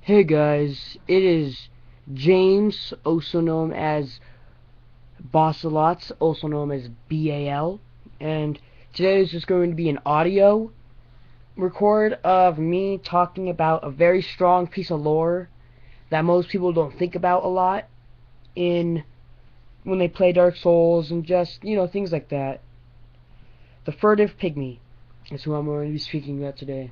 Hey guys, it is James, also known as Bossalots, also known as BAL, and today is just going to be an audio record of me talking about a very strong piece of lore that most people don't think about a lot in when they play Dark Souls and just, things like that. The furtive pygmy is who I'm going to be speaking about today.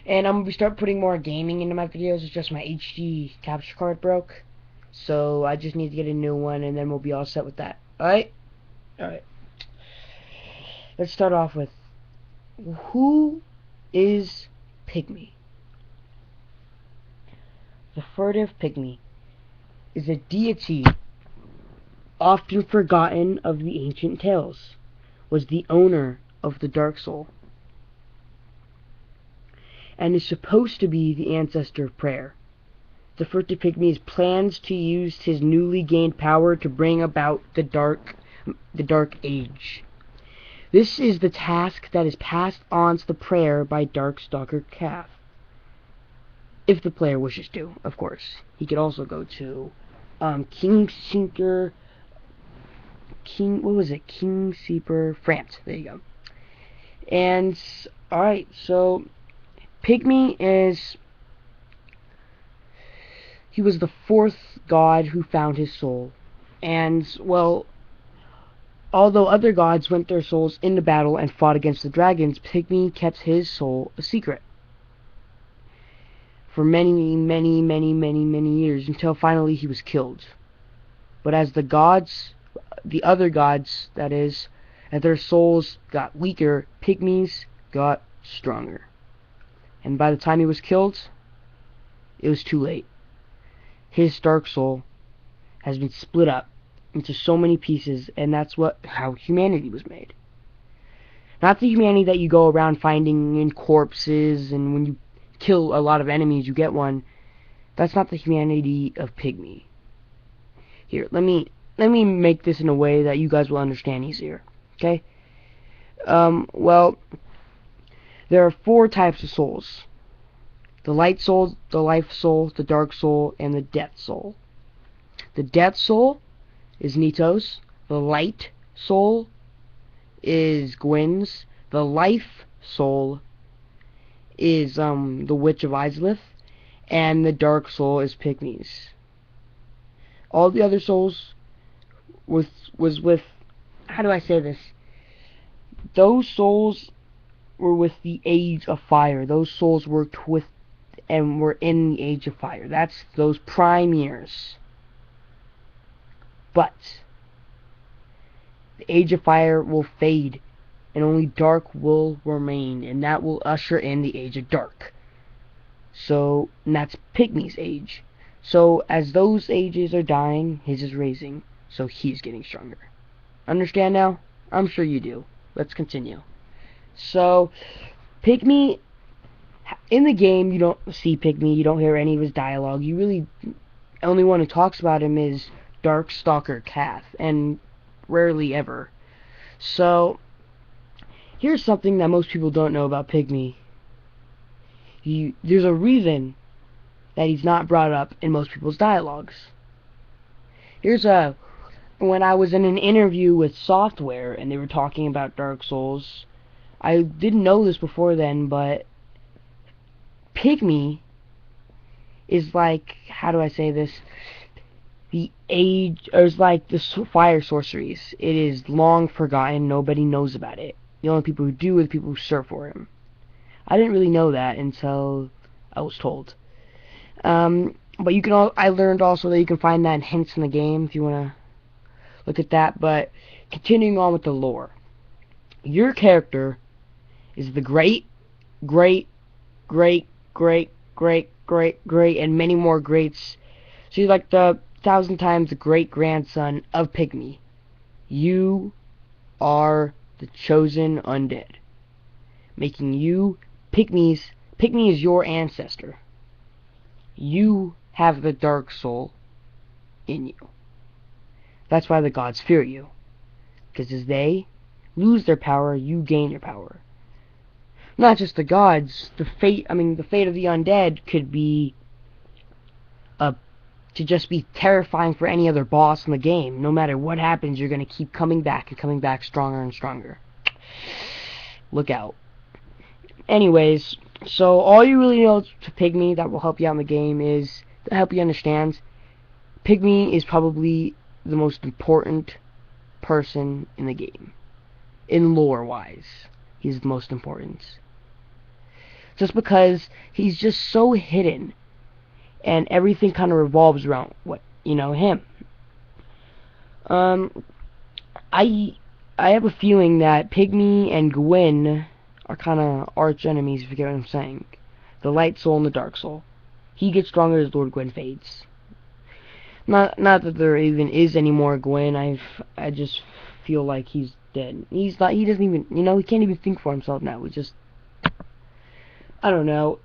And I'm going to start putting more gaming into my videos. It's just my HD capture card broke. So I just need to get a new one and then we'll be all set with that. Alright? Alright. Let's start off with, who is Pygmy? The furtive pygmy is a deity often forgotten of the ancient tales, was the owner of the Dark Soul, and is supposed to be the ancestor of prayer. The furtive pygmy plans to use his newly gained power to bring about the dark age. This is the task that is passed on to the prayer by Darkstalker Calf. If the player wishes to, of course. He could also go to Kingseeker, France. There you go. And alright, so Pygmy he was the fourth god who found his soul. And, well, although other gods went their souls into battle and fought against the dragons, Pygmy kept his soul a secret for many years, until finally he was killed. But as the other gods, that is, as their souls got weaker, Pygmy's got stronger. And by the time he was killed, it was too late. His dark soul has been split up into so many pieces, and that's how humanity was made. Not the humanity that you go around finding in corpses, and when you kill a lot of enemies you get one. That's not the humanity of Pygmy. Here, let me make this in a way that you guys will understand easier. Okay? Well, there are 4 types of souls: the light soul, the life soul, the dark soul, and the death soul. The death soul is Nito's. The light soul is Gwyn's. The life soul is the Witch of Izalith, and the dark soul is Pygmy's. All the other souls was with, how do I say this? Those souls were with the Age of Fire. Those souls worked with and were in the Age of Fire. That's those prime years. But the Age of Fire will fade, and only dark will remain, and that will usher in the Age of Dark. So, and that's Pygmy's age. So, as those ages are dying, his is raising, so he's getting stronger. Understand now? I'm sure you do. Let's continue. So, Pygmy, in the game, you don't see Pygmy, you don't hear any of his dialogue. You really, only one who talks about him is Darkstalker Calf, and rarely ever. So, here's something that most people don't know about Pygmy. There's a reason that he's not brought up in most people's dialogues. When I was in an interview with Software and they were talking about Dark Souls, I didn't know this before then, but Pygmy is like, how do I say this? It's like the fire sorceries. It is long forgotten. Nobody knows about it. The only people who do are the people who serve for him. I didn't really know that until I was told. But I learned also that you can find that in hints in the game if you want to look at that. But continuing on with the lore, your character is the great, and many more greats. So you're like the 1,000 times the great grandson of Pygmy. You are the chosen undead, making you Pygmy is your ancestor. You have the dark soul in you. That's why the gods fear you, because as they lose their power, you gain your power. not just the gods, the fate of the undead could be to just be terrifying for any other boss in the game. No matter what happens, you're going to keep coming back and coming back stronger and stronger. Look out. Anyways, so all you really know to Pygmy that will help you out in the game is to help you understand Pygmy is probably the most important person in the game. In lore wise, he's the most important. Just because he's just so hidden and everything kind of revolves around him. I have a feeling that Pygmy and Gwyn are kind of arch enemies, if you get what I'm saying. The light soul and the dark soul. He gets stronger as Lord Gwyn fades. Not that there even is any more Gwyn. I just feel like he's dead. He doesn't even, he can't even think for himself now. I don't know.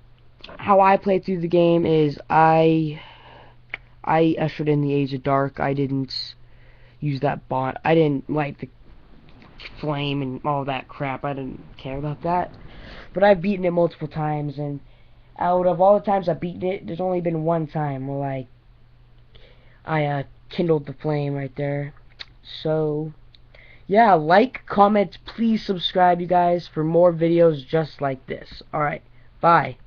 How I played through the game is I ushered in the Age of Dark. I didn't use that bot. I didn't like the flame and all that crap. I didn't care about that. But I've beaten it multiple times, and out of all the times I've beaten it, there's only been one time where I kindled the flame right there. So yeah, like, comment, please subscribe, you guys, for more videos just like this. Alright, bye.